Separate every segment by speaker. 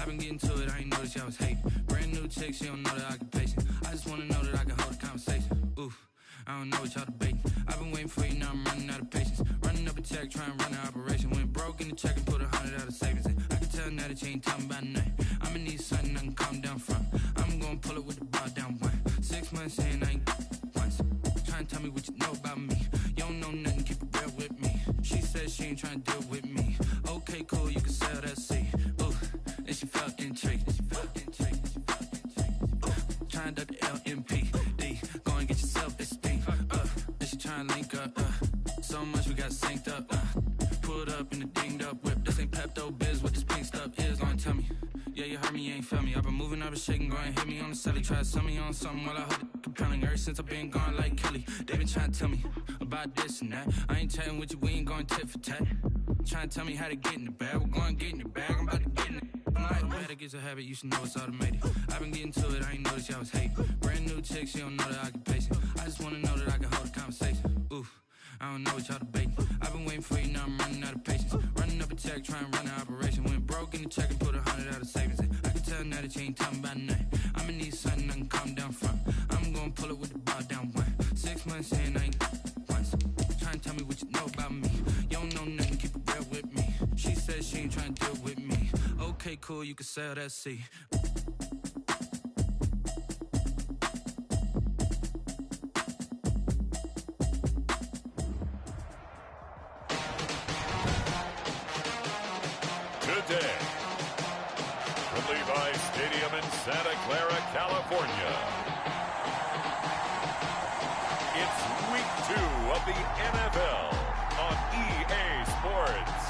Speaker 1: I've been getting to it, I ain't noticed y'all was hating. Brand new chick, she don't know the occupation. I just wanna know that I can hold a conversation. Oof, I don't know what y'all debating. I've been waiting for you, now I'm running out of patience. Running up a check, trying to run an operation. Went broke in the check and put 100 out of savings in. I can tell now that you ain't talking about nothing. I'ma need something I can calm down from. I'm gonna pull it with the bar down one. 6 months in, I ain't once. Trying to tell me what you know about me. You don't know nothing, keep it real with me. She said she ain't trying to deal with me. Okay, cool, you can sell that seed. Ooh, and she felt intrigued. Trying to the LMPD. Go and get your self-esteem. And she trying to link up. So much we got synced up. Pulled up in the dinged up whip. This ain't Pepto Biz, what this pink stuff is. Gonna tell me. Yeah, you heard me, you ain't felt me. I've been moving, I've been shaking, go and hit me on the celly. Try to sell me on something while I hold it compelling. Ever since I've been gone like Kelly, they been trying to tell me about this and that. I ain't chatting with you, we ain't going tit for tat. Trying to tell me how to get in the bag. We're going to get in the bag, I'm about to get in it. I'm like, automatic is a habit, you should know it's automated. I've been getting to it, I ain't noticed y'all was hating. Brand new chick, she don't know the occupation. I just wanna know that I can hold a conversation. Oof, I don't know what y'all debating. I've been waiting for you, now I'm running out of patience. Running up a check, trying to run an operation. Went broke in the check and put 100 out of savings in. I can tell now that you ain't talking about nothing. I'ma need something I can calm down from. I'm gonna pull it with the bar down one. 6 months in, I ain't once. Trying to tell me what you know about me. You don't know nothing, keep it real with me. She said she ain't trying to deal with me. Okay, cool, you can sell that seed.
Speaker 2: Today, from Levi's Stadium in Santa Clara, California, it's Week 2 of the NFL on EA Sports.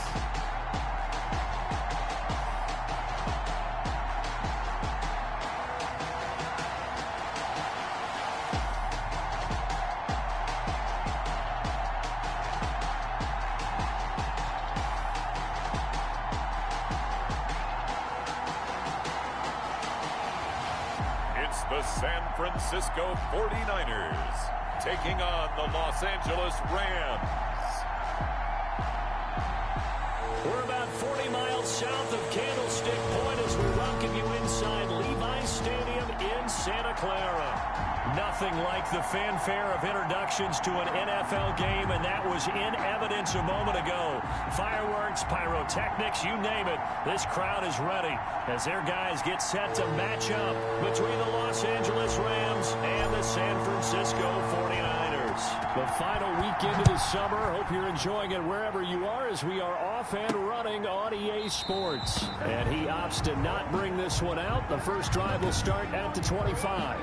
Speaker 2: The San Francisco 49ers taking on the Los Angeles Rams.
Speaker 3: We're about 40 miles south of Candlestick Point as we welcome you inside Levi's Stadium in Santa Clara. Nothing like the fanfare of introductions to an NFL game, and that was in evidence a moment ago. Fireworks, pyrotechnics, you name it. This crowd is ready as their guys get set to match up between the Los Angeles Rams and the San Francisco 49ers. The final weekend of the summer. Hope you're enjoying it wherever you are as we are off and running on EA Sports. And he opts to not bring this one out. The first drive will start at the 25.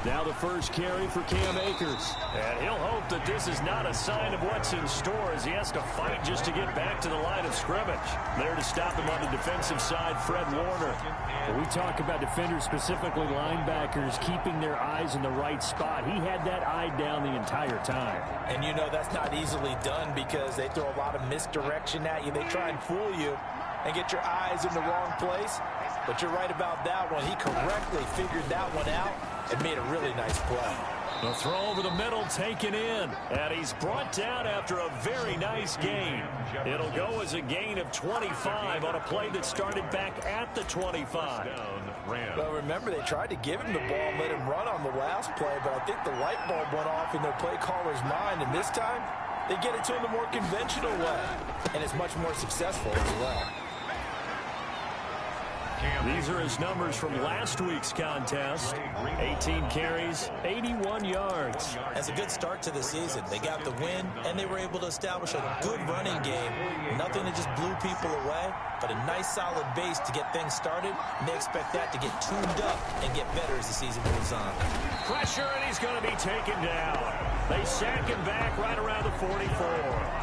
Speaker 3: Now the first carry for Cam Akers. And he'll hope that this is not a sign of what's in store as he has to fight just to get back to the line of scrimmage. There to stop him on the defensive side, Fred Warner. When we talk about defenders, specifically linebackers, keeping their eyes in the right spot, he had that eye down the entire time.
Speaker 4: And you know that's not easily done because they throw a lot of misdirection at you. They try and fool you and get your eyes in the wrong place. But you're right about that one. He correctly figured that one out and made a really nice play.
Speaker 3: The throw over the middle taken in. And he's brought down after a very nice gain. It'll go as a gain of 25 on a play that started back at the 25.
Speaker 4: Well, remember, they tried to give him the ball and let him run on the last play, but I think the light bulb went off in their play caller's mind. And this time, they get it to him the more conventional way. And it's much more successful as well.
Speaker 3: These are his numbers from last week's contest. 18 carries, 81 yards.
Speaker 4: That's a good start to the season. They got the win, and they were able to establish a good running game. Nothing that just blew people away, but a nice solid base to get things started, and they expect that to get tuned up and get better as the season moves on.
Speaker 3: Pressure, and he's going to be taken down. They sack him back right around the 44.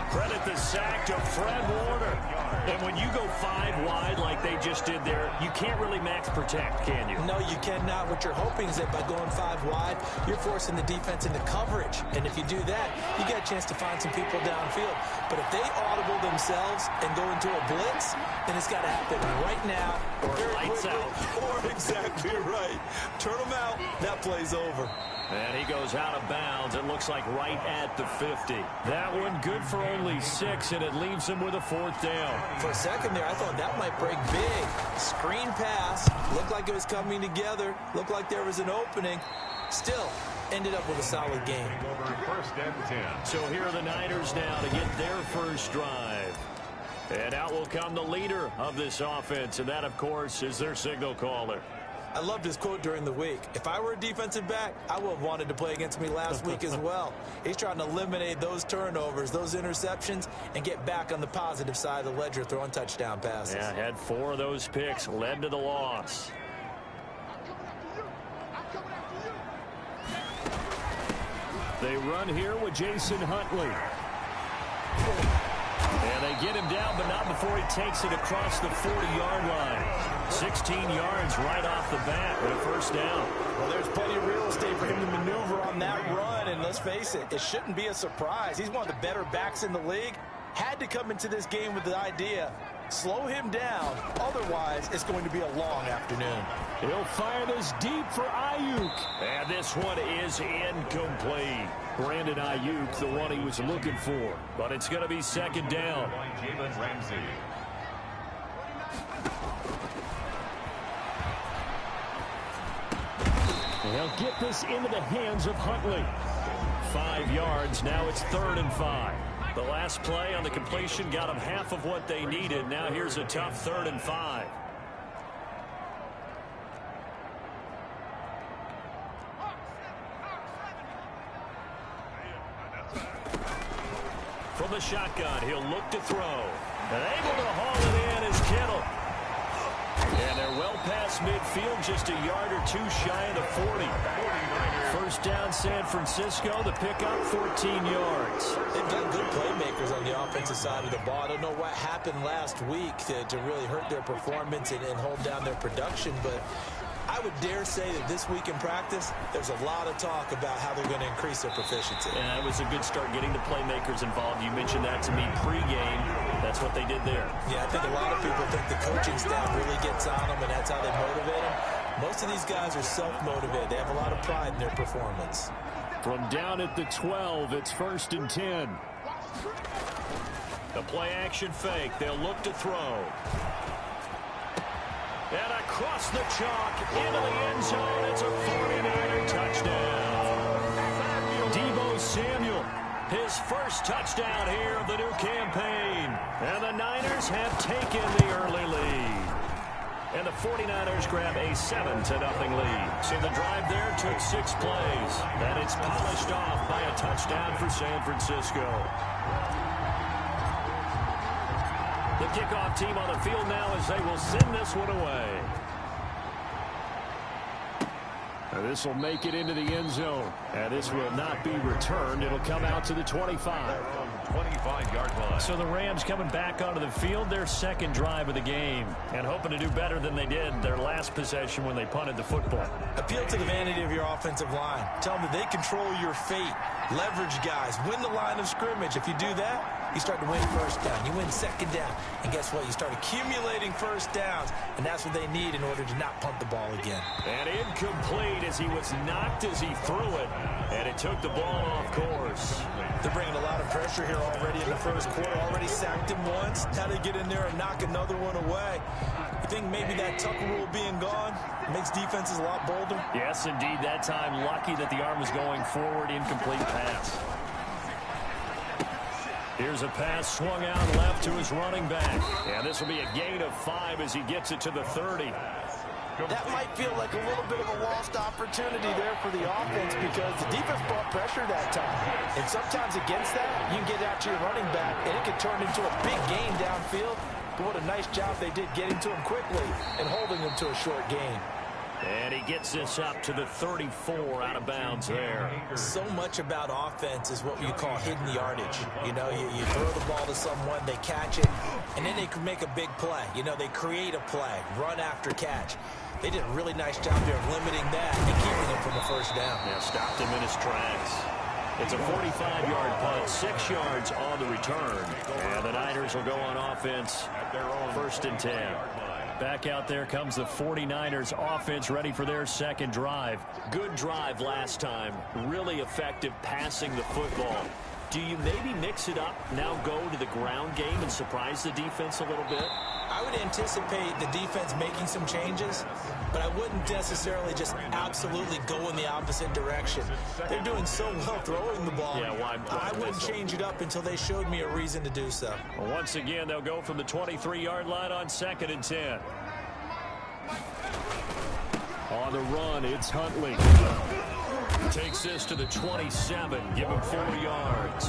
Speaker 3: Credit the sack to Fred Warner. And when you go 5 wide like they just did there, you can't really max protect, can you?
Speaker 4: No, you cannot. What you're hoping is that by going 5 wide, you're forcing the defense into coverage. And if you do that, you get a chance to find some people downfield. But if they audible themselves themselves and go into a blitz, then it's got to happen right now.
Speaker 3: Or lights out.
Speaker 4: Or exactly right. Turn them out. That play's over.
Speaker 3: And he goes out of bounds. It looks like right at the 50. That one good for only 6, and it leaves him with a 4th down.
Speaker 4: For a second there, I thought that might break big. Screen pass. Looked like it was coming together. Looked like there was an opening. Still, ended up with a solid game.
Speaker 2: First and 10.
Speaker 3: So here are the Niners now to get their first drive. And out will come the leader of this offense, and that, of course, is their signal caller.
Speaker 4: I loved his quote during the week. If I were a defensive back, I would have wanted to play against me last week as well. He's trying to eliminate those turnovers, those interceptions, and get back on the positive side of the ledger throwing touchdown passes.
Speaker 3: Yeah, had 4 of those picks, led to the loss. They run here with Jason Huntley. And they get him down, but not before he takes it across the 40-yard line. 16 yards right off the bat with a first down.
Speaker 4: Well, there's plenty of real estate for him to maneuver on that run, and let's face it, it shouldn't be a surprise. He's one of the better backs in the league. Had to come into this game with the idea, slow him down, otherwise it's going to be a long afternoon.
Speaker 3: He'll fire this deep for Ayuk. And this one is incomplete. Brandon Ayuk, the one he was looking for. But it's going to be 2nd down.
Speaker 2: Jalen Ramsey.
Speaker 3: They'll get this into the hands of Huntley. 5 yards. Now it's 3rd and 5. The last play on the completion got them half of what they needed. Now here's a tough 3rd and 5. From the shotgun, he'll look to throw. And able to haul it in is Kittle. And they're well past midfield, just a yard or 2 shy of the 40. First down, San Francisco. The pickup, 14 yards.
Speaker 4: They've got good playmakers on the offensive side of the ball. I don't know what happened last week to really hurt their performance and hold down their production, but I would dare say that this week in practice, there's a lot of talk about how they're going to increase their proficiency.
Speaker 3: And it was a good start getting the playmakers involved. You mentioned that to me pregame. That's what they did there.
Speaker 4: Yeah, I think a lot of people think the coaching staff really gets on them, and that's how they motivate them. Most of these guys are self-motivated. They have a lot of pride in their performance.
Speaker 3: From down at the 12, it's 1st and 10. The play-action fake. They'll look to throw. And across the chalk, into the end zone, it's a 49er touchdown. Deebo Samuel, his first touchdown here of the new campaign. And the Niners have taken the early lead. And the 49ers grab a 7-0 lead. So the drive there took 6 plays. And it's polished off by a touchdown for San Francisco. The kickoff team on the field now as they will send this one away. And this will make it into the end zone. And this will not be returned. It'll come out to the 25.
Speaker 2: 25-yard line.
Speaker 3: So the Rams coming back onto the field, their 2nd drive of the game, and hoping to do better than they did their last possession when they punted the football.
Speaker 4: Appeal to the vanity of your offensive line. Tell them that they control your fate. Leverage guys. Win the line of scrimmage. If you do that, you start to win first down. You win 2nd down. And guess what? You start accumulating first downs, and that's what they need in order to not punt the ball again.
Speaker 3: And incomplete as he was knocked as he threw it, and it took the ball off course.
Speaker 4: They're bringing a lot of pressure here already in the first quarter. Already sacked him once. How to get in there and knock another one away. You think maybe that Tucker rule being gone makes defenses a lot bolder?
Speaker 3: Yes, indeed. That time, lucky that the arm was going forward. Incomplete pass. Here's a pass swung out left to his running back. And this will be a gain of 5 as he gets it to the 30.
Speaker 4: That might feel like a little bit of a lost opportunity there for the offense because the defense brought pressure that time. And sometimes against that, you can get out to your running back, and it can turn into a big gain downfield. But what a nice job they did getting to him quickly and holding him to a short gain.
Speaker 3: And he gets this up to the 34 out of bounds there.
Speaker 4: So much about offense is what you call hidden yardage. You know, you throw the ball to someone, they catch it, and then they can make a big play. You know, they create a play, run after catch. They did a really nice job there of limiting that and keeping him from a first down.
Speaker 3: Yeah, stopped him in his tracks. It's a 45-yard punt, 6 yards on the return. And the Niners will go on offense, 1st and 10. Back out there comes the 49ers offense, ready for their second drive. Good drive last time. Really effective passing the football. Do you maybe mix it up, now go to the ground game and surprise the defense a little bit?
Speaker 4: I would anticipate the defense making some changes, but I wouldn't necessarily just absolutely go in the opposite direction. They're doing so well throwing the ball.
Speaker 3: Yeah, well,
Speaker 4: I wouldn't change it up until they showed me a reason to do so.
Speaker 3: Well, once again, they'll go from the 23-yard line on 2nd and 10. On the run, it's Huntley. Takes this to the 27. Give him 4 yards.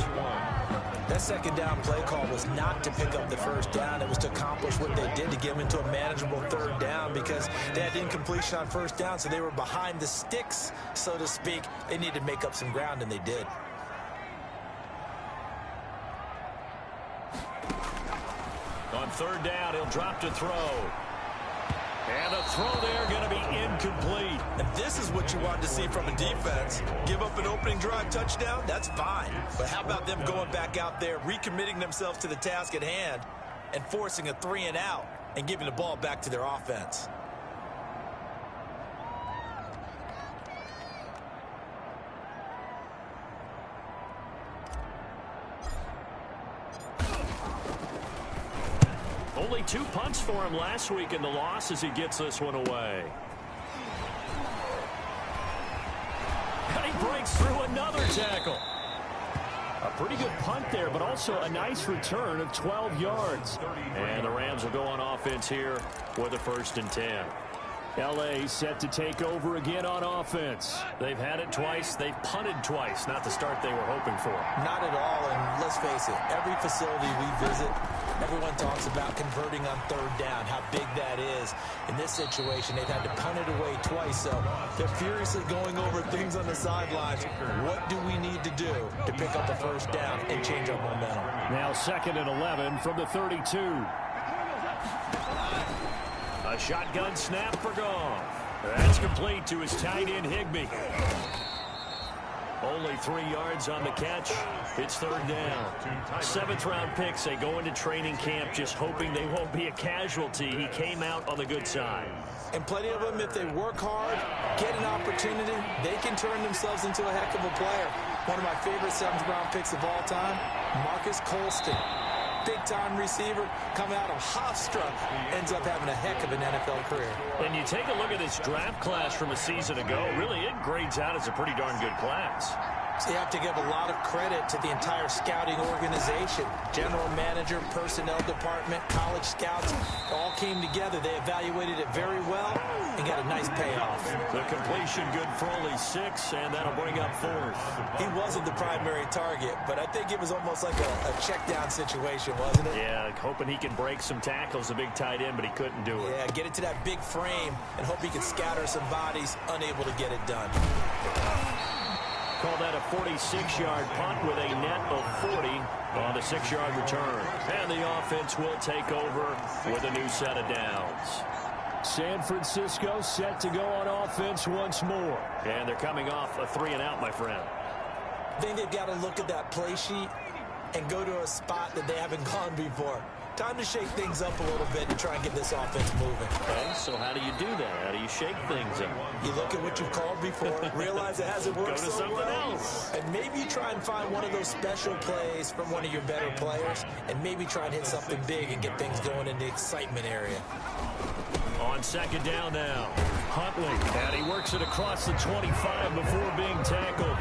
Speaker 4: That second down play call was not to pick up the first down. It was to accomplish what they did to get them into a manageable 3rd down because they had incompletion on 1st down, so they were behind the sticks, so to speak. They needed to make up some ground, and they did.
Speaker 3: On 3rd down, he'll drop to throw. And the throw there going to be incomplete.
Speaker 4: And this is what you want to see from a defense. Give up an opening drive touchdown, that's fine. But how about them going back out there, recommitting themselves to the task at hand, and forcing a 3 and out and giving the ball back to their offense?
Speaker 3: Only 2 punts for him last week in the loss as he gets this one away. And he breaks through another tackle. A pretty good punt there, but also a nice return of 12 yards. And the Rams will go on offense here with a 1st and 10. L.A. set to take over again on offense. They've had it twice. They've punted twice. Not the start they were hoping for.
Speaker 4: Not at all, and let's face it, every facility we visit, everyone talks about converting on 3rd down, how big that is. In this situation, they've had to punt it away twice, so they're furiously going over things on the sidelines. What do we need to do to pick up a 1st down and change our momentum?
Speaker 3: Now 2nd and 11 from the 32. A shotgun snap for Goff. That's complete to his tight end, Higbee. Only 3 yards on the catch. It's 3rd down. 7th-round picks. They go into training camp just hoping they won't be a casualty. He came out on the good side.
Speaker 4: And plenty of them, if they work hard, get an opportunity, they can turn themselves into a heck of a player. One of my favorite 7th-round picks of all time, Marcus Colston. Big-time receiver, coming out of Hofstra, ends up having a heck of an NFL career.
Speaker 3: And you take a look at this draft class from a season ago, really it grades out as a pretty darn good class.
Speaker 4: So you have to give a lot of credit to the entire scouting organization. General manager, personnel department, college scouts, all came together. They evaluated it very well and got a nice payoff.
Speaker 3: The completion good for only 6, and that'll bring up 4th.
Speaker 4: He wasn't the primary target, but I think it was almost like a check down situation, wasn't it?
Speaker 3: Yeah, hoping he can break some tackles, a big tight end, but he couldn't do it.
Speaker 4: Yeah, get it to that big frame and hope he can scatter some bodies, unable to get it done.
Speaker 3: Call that a 46-yard punt with a net of 40 on the 6-yard return. And the offense will take over with a new set of downs. San Francisco set to go on offense once more. And they're coming off a 3 and out, my friend.
Speaker 4: I think they've got to look at that play sheet and go to a spot that they haven't gone before. Time to shake things up a little bit and try and get this offense moving.
Speaker 3: Okay, so how do you do that? How do you shake things up?
Speaker 4: You look at what you've called before, realize it hasn't worked
Speaker 3: Go to
Speaker 4: so
Speaker 3: something
Speaker 4: well,
Speaker 3: else.
Speaker 4: and maybe you try and find one of those special plays from one of your better players, and maybe try and hit something big and get things going in the excitement area.
Speaker 3: On 2nd down now, Huntley, and he works it across the 25 before being tackled.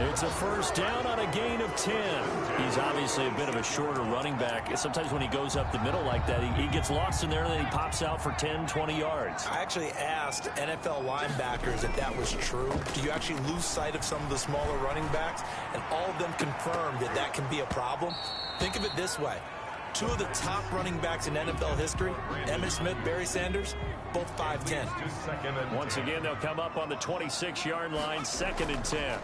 Speaker 3: It's a 1st down on a gain of 10. He's obviously a bit of a shorter running back. Sometimes when he goes up the middle like that, he gets lost in there, and then he pops out for 10, 20 yards.
Speaker 4: I actually asked NFL linebackers if that was true. Do you actually lose sight of some of the smaller running backs? And all of them confirmed that that can be a problem. Think of it this way. 2 of the top running backs in NFL history, Emmitt Smith, Barry Sanders, both 5'10".
Speaker 3: Once again, they'll come up on the 26-yard line, 2nd and 10.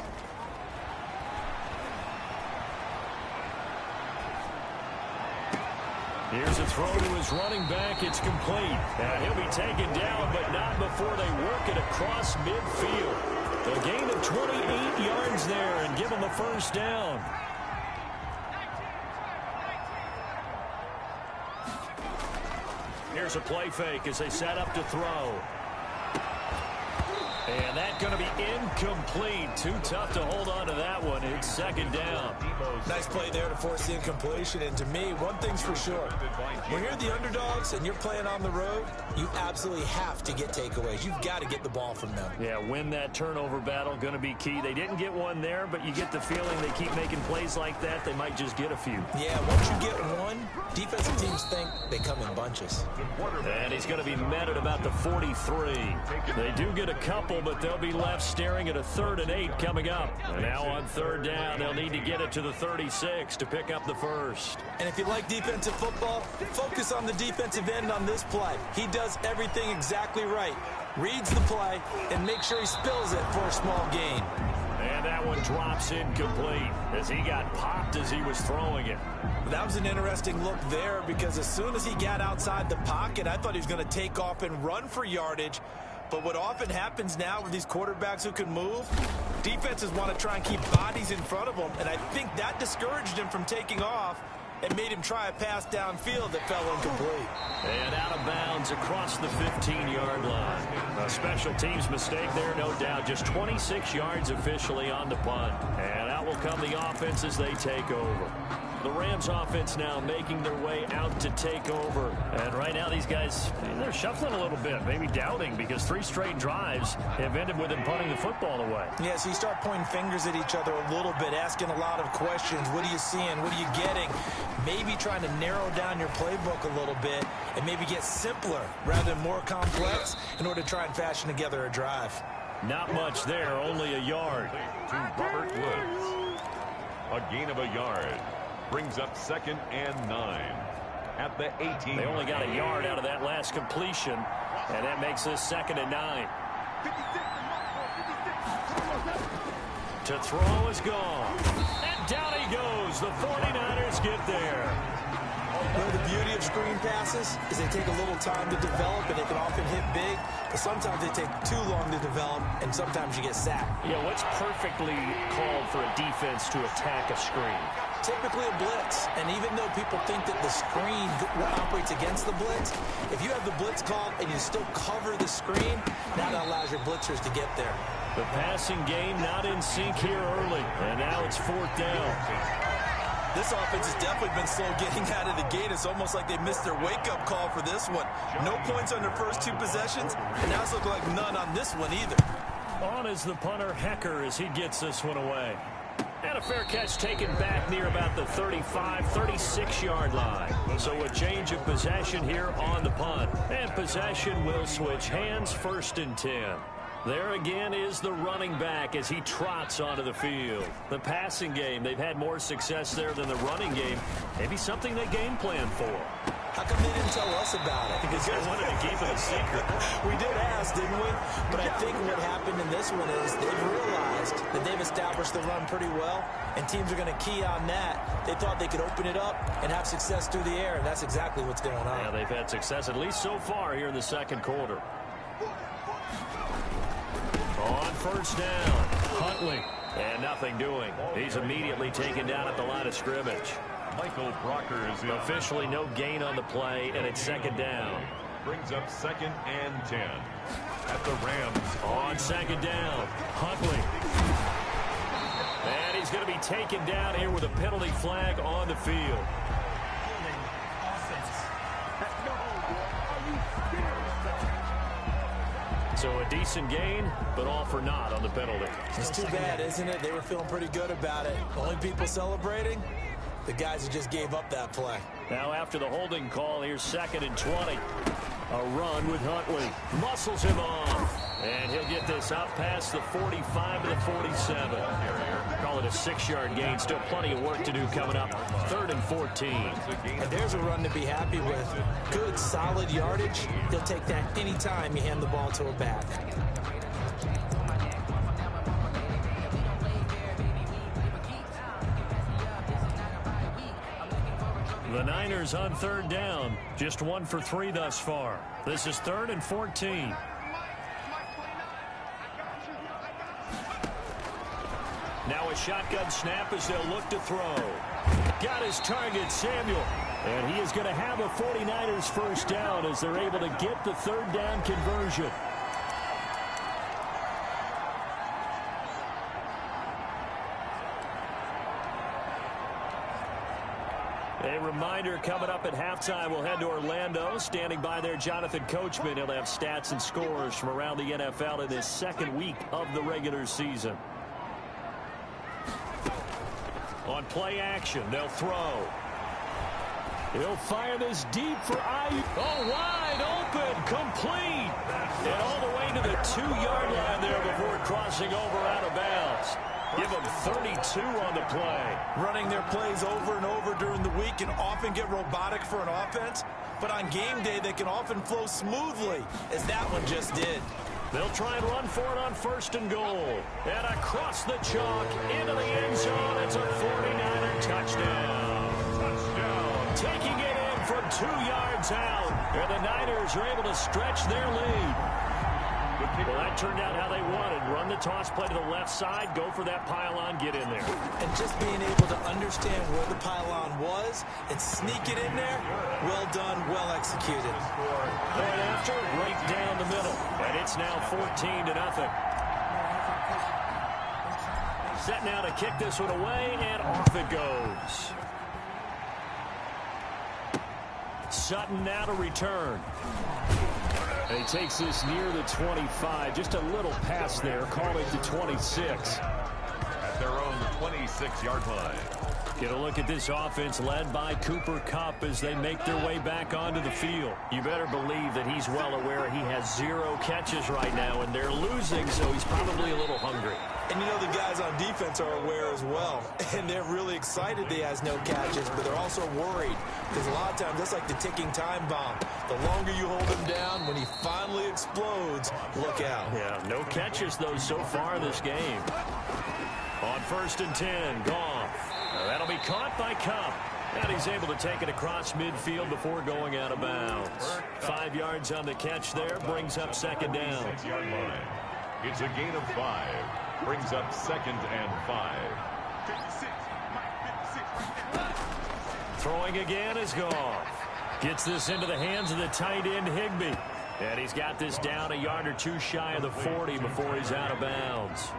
Speaker 3: Here's a throw to his running back. It's complete. And he'll be taken down, but not before they work it across midfield. A gain of 28 yards there and give them the first down. Here's a play fake as they set up to throw. And that's going to be incomplete. Too tough to hold on to that one. It's second down.
Speaker 4: Nice play there to force the incompletion. And to me, one thing's for sure. When you're the underdogs and you're playing on the road, you absolutely have to get takeaways. You've got to get the ball from them.
Speaker 3: Yeah, win that turnover battle. Going to be key. They didn't get one there, but you get the feeling they keep making plays like that. They might just get a few.
Speaker 4: Yeah, once you get one, defensive teams think they come in bunches.
Speaker 3: And he's going to be met at about the 43. They do get a couple, but they'll be left staring at a 3rd and 8 coming up. And now on 3rd down, they'll need to get it to the 36 to pick up the first.
Speaker 4: And if you like defensive football, focus on the defensive end on this play. He does everything exactly right. Reads the play and make sure he spills it for a small gain.
Speaker 3: And that one drops incomplete as he got popped as he was throwing it.
Speaker 4: That was an interesting look there because as soon as he got outside the pocket, I thought he was going to take off and run for yardage. But what often happens now with these quarterbacks who can move, defenses want to try and keep bodies in front of them, and I think that discouraged him from taking off and made him try a pass downfield that fell incomplete.
Speaker 3: And out of bounds across the 15-yard line. A special teams mistake there, no doubt. Just 26 yards officially on the punt. And out will come the offense as they take over. The Rams offense now making their way out to take over. And right now these guys, they're shuffling a little bit, maybe doubting, because 3 straight drives have ended with them punting the football away.
Speaker 4: Yeah, so you start pointing fingers at each other a little bit, asking a lot of questions. What are you seeing? What are you getting? Maybe trying to narrow down your playbook a little bit and maybe get simpler rather than more complex in order to try and fashion together a drive.
Speaker 3: Not much there, only a yard.
Speaker 2: To Robert Woods. A gain of a yard. Brings up 2nd and 9 at the 18.
Speaker 3: They only got a yard out of that last completion, and that makes this 2nd and 9. To throw is gone. And down he goes. The 49ers get there.
Speaker 4: You know, the beauty of screen passes is they take a little time to develop, and they can often hit big, but sometimes they take too long to develop, and sometimes you get sacked.
Speaker 3: Yeah, what's perfectly called for a defense to attack a screen?
Speaker 4: Typically a blitz, and even though people think that the screen operates against the blitz, if you have the blitz called and you still cover the screen, that allows your blitzers to get there.
Speaker 3: The passing game not in sync here early, and now it's 4th down.
Speaker 4: This offense has definitely been slow getting out of the gate. It's almost like they missed their wake-up call for this one. No points on their first 2 possessions, and now it's looking like none on this one either.
Speaker 3: On is the punter, Hecker, as he gets this one away. And a fair catch taken back near about the 35, 36-yard line. So a change of possession here on the punt. And possession will switch hands, 1st and 10. There again is the running back as he trots onto the field. The passing game, they've had more success there than the running game. Maybe something they game plan for.
Speaker 4: How come they didn't tell us about it?
Speaker 3: Because they wanted to keep it a secret.
Speaker 4: We did ask, didn't we? But I think what happened in this one is they've realized that they've established the run pretty well, and teams are going to key on that. They thought they could open it up and have success through the air, and that's exactly what's going on.
Speaker 3: Yeah, they've had success, at least so far, here in the 2nd quarter. On 1st down, Huntley. And nothing doing. He's immediately taken down at the line of scrimmage.
Speaker 2: Michael Brocker is in.
Speaker 3: Officially no gain on the play, and it's 2nd down.
Speaker 2: Brings up 2nd and 10 at the Rams.
Speaker 3: On 2nd down, Huntley. And he's going to be taken down here with a penalty flag on the field. So a decent gain, but all for naught on the penalty.
Speaker 4: It's too bad, isn't it? They were feeling pretty good about it. Only people celebrating, the guys who just gave up that play.
Speaker 3: Now after the holding call, here's 2nd and 20. A run with Huntley. Muscles him off. And he'll get this out past the 45 to the 47. Call it a 6-yard gain. Still plenty of work to do coming up. 3rd and 14.
Speaker 4: And there's a run to be happy with. Good, solid yardage. He'll take that anytime you hand the ball to a back.
Speaker 3: The Niners on 3rd down. Just 1 for 3 thus far. This is 3rd and 14. Now a shotgun snap as they'll look to throw. Got his target, Samuel. And he is going to have a 49ers first down as they're able to get the third down conversion. A reminder, coming up at halftime, we'll head to Orlando. Standing by there, Jonathan Coachman. He'll have stats and scores from around the NFL in his second week of the regular season. On play action, they'll throw. He'll fire this deep for Ayuk. Oh, wide open, complete. And all the way to the 2-yard line there before crossing over out of bounds. Give them 32 on the play.
Speaker 4: Running their plays over and over during the week can often get robotic for an offense, but on game day they can often flow smoothly, as that one just did.
Speaker 3: They'll try and run for it on first and goal. And across the chalk, into the end zone. It's a 49er touchdown. Taking it in from 2 yards out. And the Niners are able to stretch their lead. Well, that turned out how they wanted. Run the toss play to the left side, go for that pylon, get in there.
Speaker 4: And just being able to understand where the pylon was and sneak it in there, well done, well executed.
Speaker 3: Right after, right down the middle. And it's now 14-0. Set now to kick this one away, and off it goes. Sutton now to return. And he takes this near the 25. Just a little pass there. Call it to 26.
Speaker 2: At their own 26-yard line.
Speaker 3: Get a look at this offense led by Cooper Kupp as they make their way back onto the field. You better believe that he's well aware he has 0 catches right now, and they're losing, so he's probably a little hungry.
Speaker 4: And you know the guys on defense are aware as well. And they're really excited he has no catches, but they're also worried. Because a lot of times, that's like the ticking time bomb. The longer you hold him down, when he finally explodes, look out.
Speaker 3: Yeah, no catches, though, so far this game. On 1st and 10, Goff. That'll be caught by Kupp. And he's able to take it across midfield before going out of bounds. 5 yards on the catch there, brings up second down.
Speaker 2: 6-yard line. It's a gain of 5. Brings up 2nd and 5.
Speaker 3: Throwing again is Goff. Gets this into the hands of the tight end, Higbee. And he's got this down a yard or 2 shy of the 40 before he's out of bounds.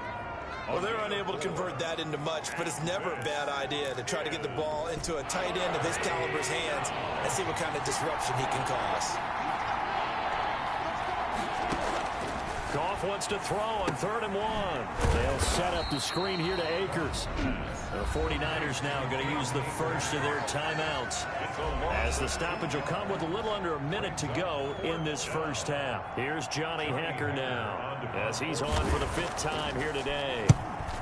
Speaker 4: Well, they're unable to convert that into much, but it's never a bad idea to try to get the ball into a tight end of his caliber's hands and see what kind of disruption he can cause.
Speaker 3: Goff wants to throw on 3rd and 1. They'll set up the screen here to Akers. The 49ers now going to use the first of their timeouts, as the stoppage will come with a little under a minute to go in this first half. Here's Johnny Hekker now, as he's on for the 5th time here today.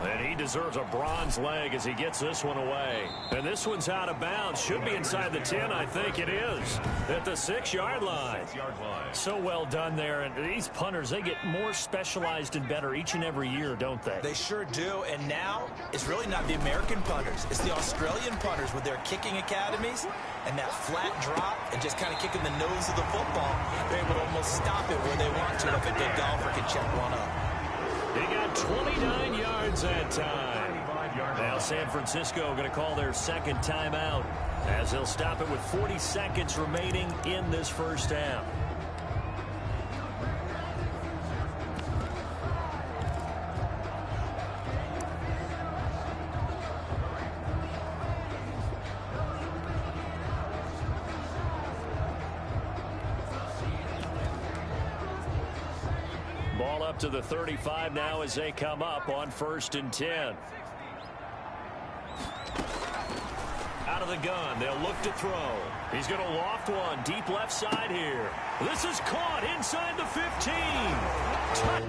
Speaker 3: And he deserves a bronze leg as he gets this one away. And this one's out of bounds. Should be inside the 10, I think it is. At the 6-yard line. So well done there. And these punters, they get more specialized and better each and every year, don't they?
Speaker 4: They sure do. And now, it's really not the American punters. It's the Australian punters with their kicking academies and that flat drop and just kind of kicking the nose of the football. They're able to almost stop it where they want to if a good golfer can check one up.
Speaker 3: He got 29 yards that time. Now San Francisco going to call their 2nd timeout, as they'll stop it with 40 seconds remaining in this first half. Ball up to the 35 now as they come up on 1st and 10. Out of the gun, they'll look to throw. He's going to loft one deep left side here. This is caught inside the 15.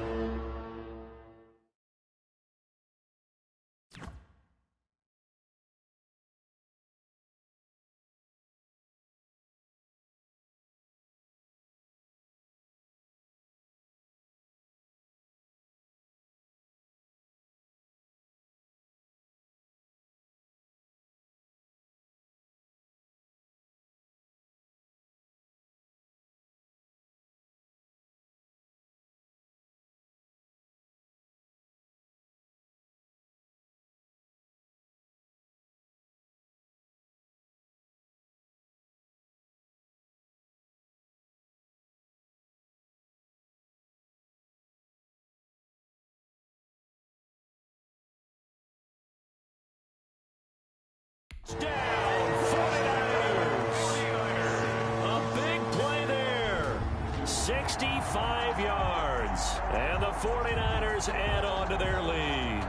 Speaker 3: 65 yards. And the 49ers add on to their lead.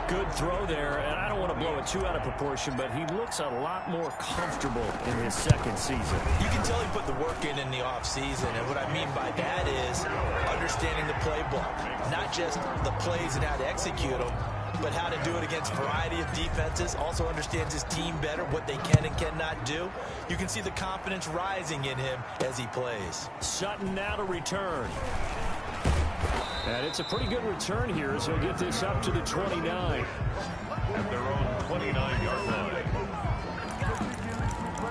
Speaker 3: Good throw there, and I don't want to blow it too out of proportion, but he looks a lot more comfortable in his second season.
Speaker 4: You can tell he put the work in the offseason, and what I mean by that is understanding the playbook, not just the plays and how to execute them, but how to do it against a variety of defenses. Also understands his team better, what they can and cannot do. You can see the confidence rising in him as he plays.
Speaker 3: Sutton now to return. And it's a pretty good return here as he'll get this up to the 29.
Speaker 2: At their own 29-yard line.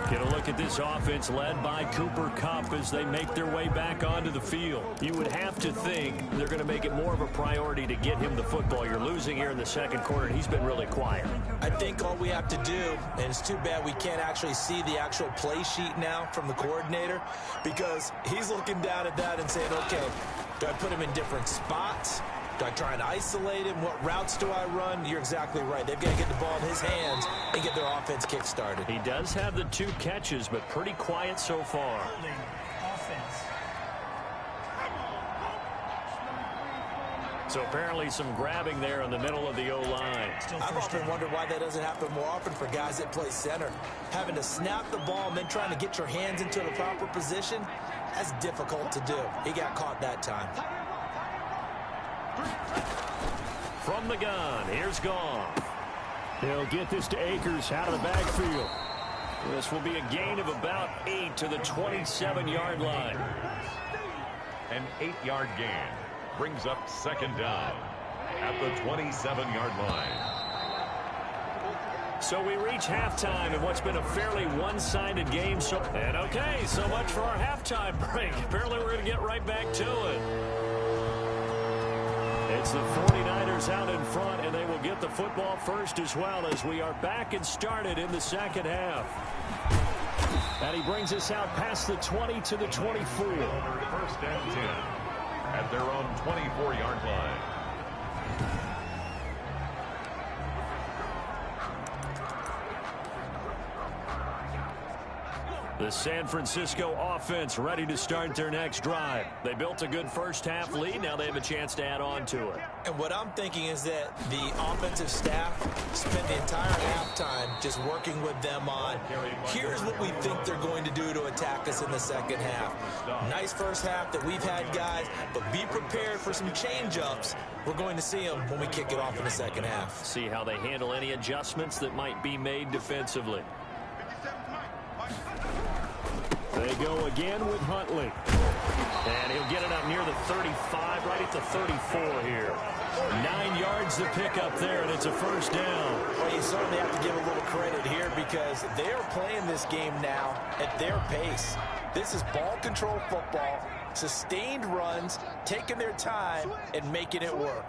Speaker 3: Get a look at this offense led by Cooper Kupp as they make their way back onto the field. You would have to think they're going to make it more of a priority to get him the football. You're losing here in the second quarter, and he's been really quiet.
Speaker 4: I think all we have to do, and it's too bad we can't actually see the actual play sheet now from the coordinator, because he's looking down at that and saying, okay, do I put him in different spots? Do I try and isolate him? What routes do I run? You're exactly right. They've got to get the ball in his hands and get their offense kick-started.
Speaker 3: He does have the 2 catches, but pretty quiet so far. So apparently some grabbing there in the middle of the O-line.
Speaker 4: I've often wondered why that doesn't happen more often for guys that play center. Having to snap the ball and then trying to get your hands into the proper position, that's difficult to do. He got caught that time.
Speaker 3: From the gun, here's Goff. He'll get this to Akers out of the backfield. This will be a gain of about 8 to the 27-yard line.
Speaker 2: An 8-yard gain brings up second down at the 27-yard line.
Speaker 3: So we reach halftime in what's been a fairly one-sided game. So much for our halftime break. Apparently we're going to get right back to it. It's the 49ers out in front, and they will get the football first as well as we are back and started in the second half. And he brings us out past the 20 to the 24.
Speaker 2: First and 10 at their own 24-yard line.
Speaker 3: The San Francisco offense ready to start their next drive. They built a good first half lead. Now they have a chance to add on to it.
Speaker 4: And what I'm thinking is that the offensive staff spent the entire halftime just working with them on, here's what we think they're going to do to attack us in the second half. Nice first half that we've had, guys, but be prepared for some change-ups. We're going to see them when we kick it off in the second half.
Speaker 3: See how they handle any adjustments that might be made defensively. They go again with Huntley. And he'll get it up near the 35, right at the 34 here. 9 yards to pick up there, and it's a first down.
Speaker 4: Well, you certainly have to give a little credit here because they are playing this game now at their pace. This is ball control football, sustained runs, taking their time, and making it work.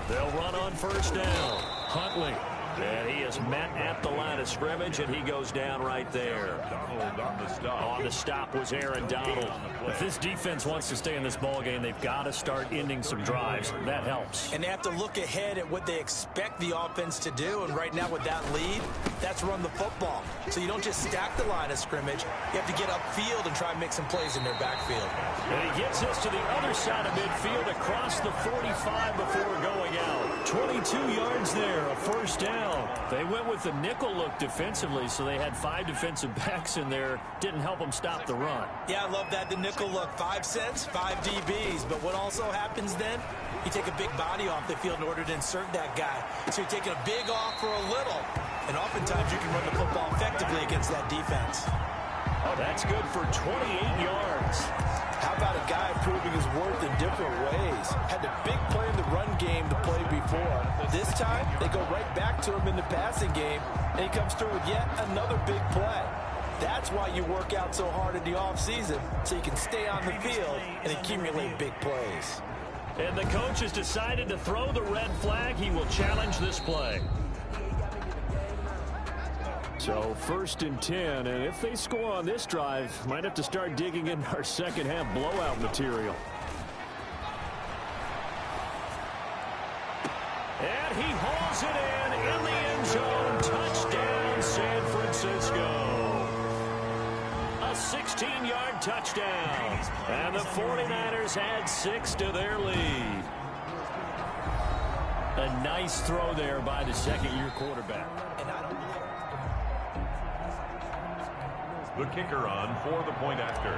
Speaker 3: They'll run on first down. Huntley. And he is met at the line of scrimmage, and he goes down right there. On the stop was Aaron Donald. If this defense wants to stay in this ball game, they've got to start ending some drives. That helps.
Speaker 4: And they have to look ahead at what they expect the offense to do. And right now with that lead, that's run the football. So you don't just stack the line of scrimmage. You have to get upfield and try and make some plays in their backfield.
Speaker 3: And he gets us to the other side of midfield across the 45 before going out. 22 yards there, a first down. They went with the nickel look defensively, so they had 5 defensive backs in there. Didn't help them stop the run.
Speaker 4: Yeah, I love that, the nickel look. 5 cents, 5 DBs. But what also happens then, you take a big body off the field in order to insert that guy. So you're taking a big off for a little. And oftentimes you can run the football effectively against that defense.
Speaker 3: Oh, that's good for 28 yards.
Speaker 4: How about a guy proving his worth in different ways? Had a big play in the run game to play before. This time, they go right back to him in the passing game, and he comes through with yet another big play. That's why you work out so hard in the offseason, so you can stay on the field and accumulate big plays.
Speaker 3: And the coach has decided to throw the red flag. He will challenge this play. So first and 10, and if they score on this drive, might have to start digging in our second half blowout material. And he hauls it in the end end zone. Touchdown, San Francisco. A 16-yard touchdown. And the 49ers add 6 to their lead. A nice throw there by the second-year quarterback.
Speaker 2: The kicker on for the point after.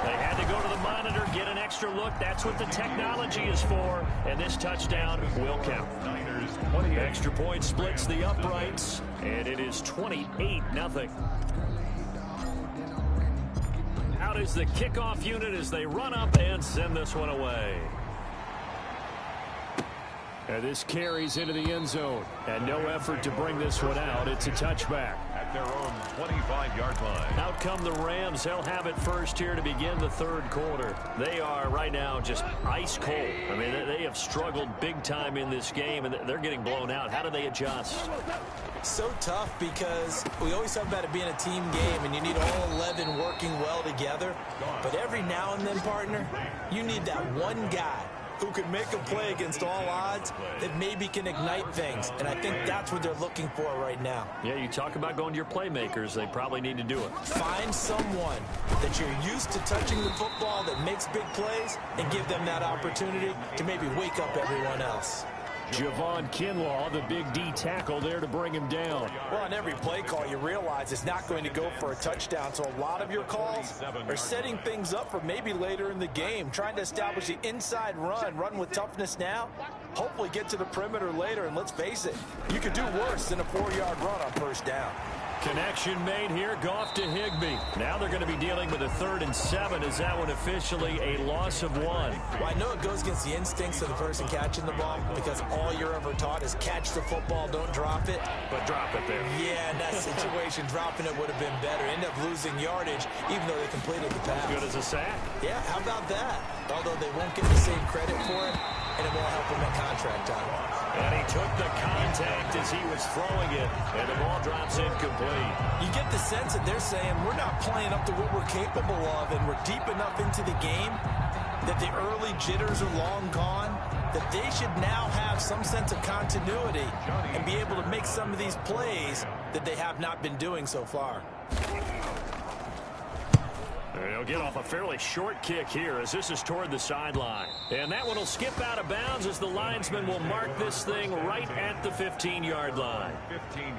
Speaker 3: They had to go to the monitor, get an extra look. That's what the technology is for. And this touchdown will count.
Speaker 2: Niners 28.
Speaker 3: Extra point splits the uprights, and it is 28-0. Out is the kickoff unit as they run up and send this one away. And this carries into the end zone. And no effort to bring this one out. It's a touchback.
Speaker 2: At their own 25-yard line.
Speaker 3: Out come the Rams. They'll have it first here to begin the third quarter. They are right now just ice cold. I mean, they have struggled big time in this game, and they're getting blown out. How do they adjust?
Speaker 4: So tough because we always talk about it being a team game, and you need all 11 working well together. But every now and then, partner, you need that one guy who can make a play against all odds that maybe can ignite things. And I think that's what they're looking for right now.
Speaker 3: Yeah, you talk about going to your playmakers. They probably need to do it.
Speaker 4: Find someone that you're used to touching the football that makes big plays and give them that opportunity to maybe wake up everyone else.
Speaker 3: Javon Kinlaw, the big D tackle there to bring him down.
Speaker 4: Well, on every play call, you realize it's not going to go for a touchdown. So a lot of your calls are setting things up for maybe later in the game, trying to establish the inside run with toughness now, hopefully get to the perimeter later. And let's face it, you could do worse than a 4-yard run on first down.
Speaker 3: Connection made here, Goff to Higbee. Now they're going to be dealing with a 3rd and 7. Is that one officially a loss of 1?
Speaker 4: Well, I know it goes against the instincts of the person catching the ball because all you're ever taught is catch the football, don't drop it.
Speaker 3: But drop it there.
Speaker 4: Yeah, in that situation, dropping it would have been better. End up losing yardage, even though they completed the pass.
Speaker 3: Good as a sack.
Speaker 4: Yeah, how about that? Although they won't get the same credit for it, and it won't help him at contract time.
Speaker 3: And he took the contact as he was throwing it, and the ball drops incomplete.
Speaker 4: You get the sense that they're saying we're not playing up to what we're capable of, and we're deep enough into the game that the early jitters are long gone, that they should now have some sense of continuity and be able to make some of these plays that they have not been doing so far.
Speaker 3: They'll get off a fairly short kick here as this is toward the sideline. And that one will skip out of bounds as the linesman will mark this thing right at the 15-yard line.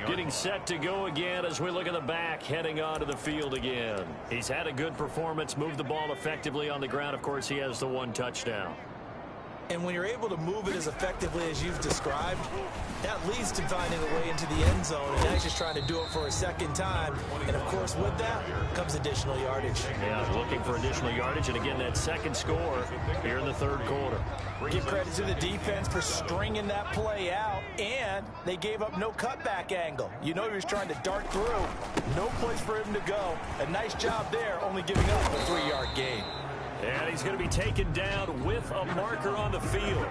Speaker 3: Getting set to go again as we look at the back, heading onto the field again. He's had a good performance, moved the ball effectively on the ground. Of course, he has the 1 touchdown.
Speaker 4: And when you're able to move it as effectively as you've described, that leads to finding a way into the end zone, and now he's just trying to do it for a second time. And, of course, with that comes additional yardage.
Speaker 3: Yeah, looking for additional yardage, and again, that second score here in the third quarter.
Speaker 4: Give credit to the defense for stringing that play out, and they gave up no cutback angle. You know he was trying to dart through. No place for him to go. A nice job there, only giving up a 3-yard gain.
Speaker 3: And he's going to be taken down with a marker on the field.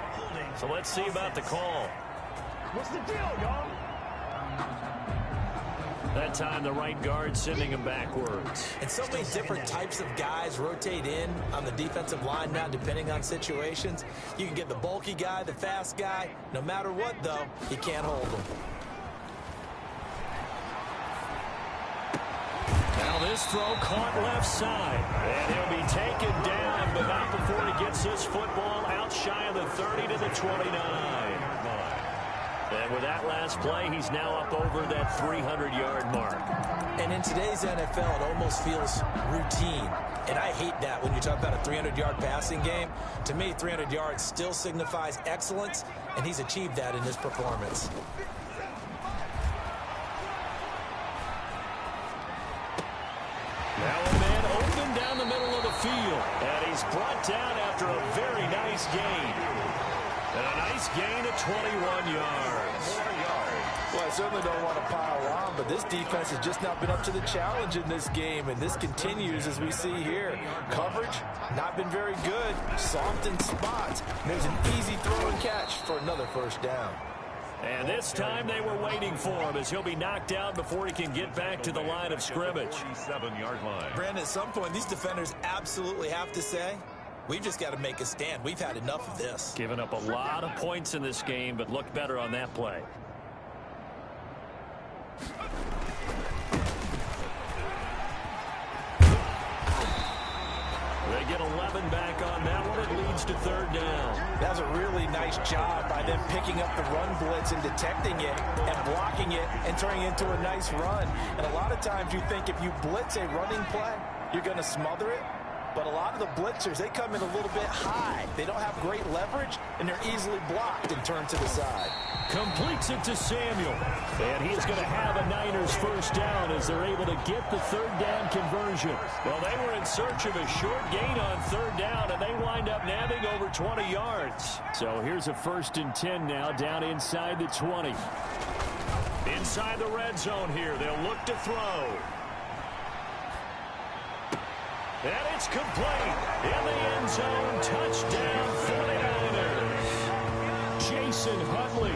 Speaker 3: So let's see about the call.
Speaker 5: What's the deal, y'all?
Speaker 3: That time the right guard sending him backwards.
Speaker 4: And so many different types of guys rotate in on the defensive line now, depending on situations. You can get the bulky guy, the fast guy. No matter what, though, you can't hold them.
Speaker 3: Now this throw caught left side. And he'll be taken down, but not before he gets this football out shy of the 30 to the 29. And with that last play, he's now up over that 300-yard mark.
Speaker 4: And in today's NFL, it almost feels routine. And I hate that when you talk about a 300-yard passing game. To me, 300 yards still signifies excellence, and he's achieved that in his performance.
Speaker 3: Now a man open down the middle of the field. And he's brought down after a very nice gain. And a nice gain of 21 yards.
Speaker 4: Well, I certainly don't want to pile on, but this defense has just not been up to the challenge in this game, and this continues as we see here. Coverage, not been very good. Soft in spots. There's an easy throw and catch for another first down.
Speaker 3: And this time they were waiting for him as he'll be knocked out before he can get back to the line of scrimmage.
Speaker 2: 47-yard line.
Speaker 4: Brandon, at some point, these defenders absolutely have to say, We've just got to make a stand. We've had enough of this.
Speaker 3: Giving up a lot of points in this game, but looked better on that play. They get 11 back on that one. It leads to third down.
Speaker 4: That was a really nice job by them picking up the run blitz and detecting it and blocking it and turning it into a nice run. And a lot of times you think if you blitz a running play, you're going to smother it. But a lot of the blitzers, they come in a little bit high. They don't have great leverage, and they're easily blocked and turned to the side.
Speaker 3: Completes it to Samuel. And he's going to have a Niners first down as they're able to get the third down conversion. Well, they were in search of a short gain on third down, and they wind up nabbing over 20 yards. So here's a 1st and 10 now down inside the 20. Inside the red zone here. They'll look to throw. And it's complete. In the end zone, touchdown 49ers. Jason Huntley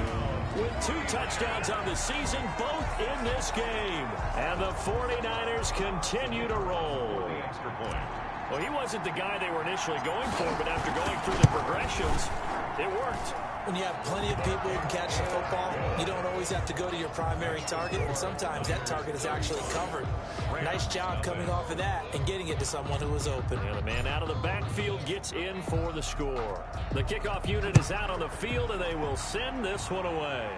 Speaker 3: with 2 touchdowns on the season, both in this game. And the 49ers continue to roll.
Speaker 2: Extra point.
Speaker 3: Well, he wasn't the guy they were initially going for, but after going through the progressions, it worked.
Speaker 4: When you have plenty of people who can catch the football, you don't always have to go to your primary target, and sometimes that target is actually covered. Nice job coming off of that and getting it to someone who was open.
Speaker 3: And the man out of the backfield gets in for the score. The kickoff unit is out on the field, and they will send this one away.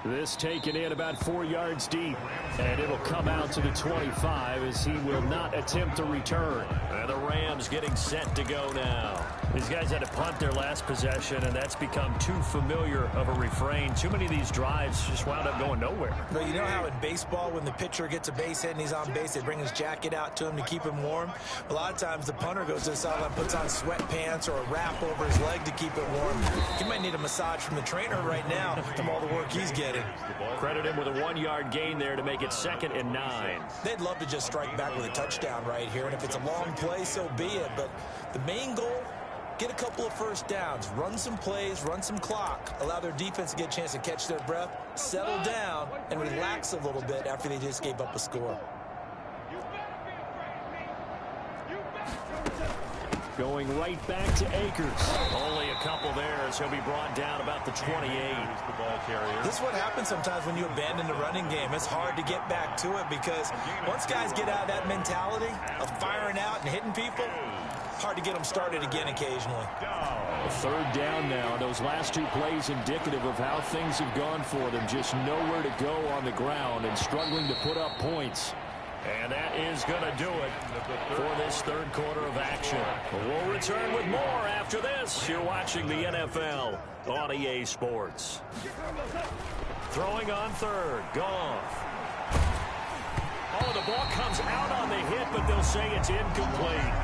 Speaker 3: This taken in about 4 yards deep, and it'll come out to the 25 as he will not attempt to return. And the Rams getting set to go now. These guys had to punt their last possession, and that's become too familiar of a refrain. Too many of these drives just wound up going nowhere.
Speaker 4: Well, you know how in baseball, when the pitcher gets a base hit and he's on base, they bring his jacket out to him to keep him warm? A lot of times the punter goes to the sideline, puts on sweatpants or a wrap over his leg to keep it warm. He might need a massage from the trainer right now from all the work he's getting.
Speaker 3: Credit him with a 1-yard gain there to make it 2nd and 9.
Speaker 4: They'd love to just strike back with a touchdown right here, and if it's a long play, so be it. But the main goal, get a couple of first downs, run some plays, run some clock, allow their defense to get a chance to catch their breath, settle down, and relax a little bit after they just gave up a score.
Speaker 3: Going right back to Akers. Only a couple there as he'll be brought down about the 28.
Speaker 4: This is what happens sometimes when you abandon the running game. It's hard to get back to it because once guys get out of that mentality of firing out and hitting people, hard to get them started again occasionally.
Speaker 3: A 3rd down now. Those last 2 plays indicative of how things have gone for them. Just nowhere to go on the ground and struggling to put up points. And that is going to do it for this 3rd quarter of action. We'll return with more after this. You're watching the NFL on EA Sports. Throwing on 3rd. Goff. Oh, the ball comes out on the hit, but they'll say it's incomplete.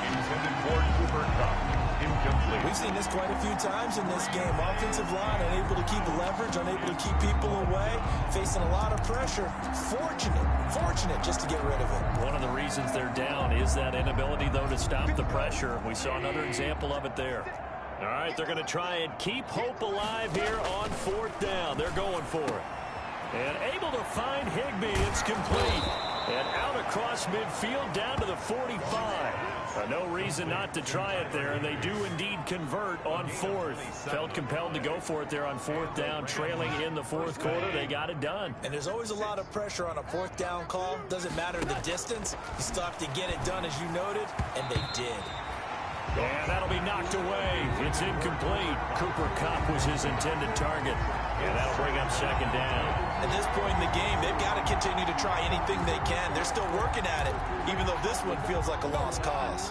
Speaker 2: Intended for Cooper Kupp. Incomplete.
Speaker 4: We've seen this quite a few times in this game. Offensive line unable to keep leverage, unable to keep people away, facing a lot of pressure. Fortunate just to get rid of it.
Speaker 3: One of the reasons they're down is that inability, though, to stop the pressure. We saw another example of it there. All right, they're going to try and keep hope alive here on 4th down. They're going for it. And able to find Higbee. It's complete. And out across midfield down to the 45. No reason not to try it there, and they do indeed convert on 4th. Felt compelled to go for it there on 4th down, trailing in the 4th quarter. They got it done.
Speaker 4: And there's always a lot of pressure on a 4th down call. Doesn't matter the distance. You still have to get it done, as you noted, and they did.
Speaker 3: And that'll be knocked away. It's incomplete. Cooper Kupp was his intended target. And that'll bring up 2nd down.
Speaker 4: At this point in the game, they've got to continue to try anything they can. They're still working at it, even though this one feels like a lost cause.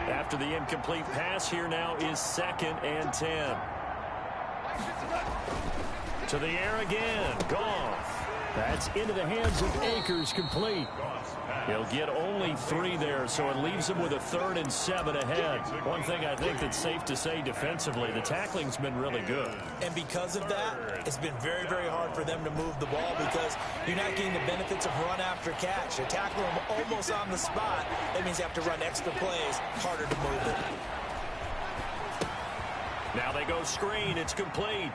Speaker 3: After the incomplete pass, here now is 2nd and 10. To the air again. Goff. That's into the hands of Akers, complete. He'll get only 3 there, so it leaves him with a 3rd and 7 ahead. One thing I think that's safe to say defensively, the tackling's been really good.
Speaker 4: And because of that, it's been very, very hard for them to move the ball because you're not getting the benefits of run after catch. They're tackling them almost on the spot. That means they have to run extra plays, harder to move it.
Speaker 3: Now they go screen. It's complete.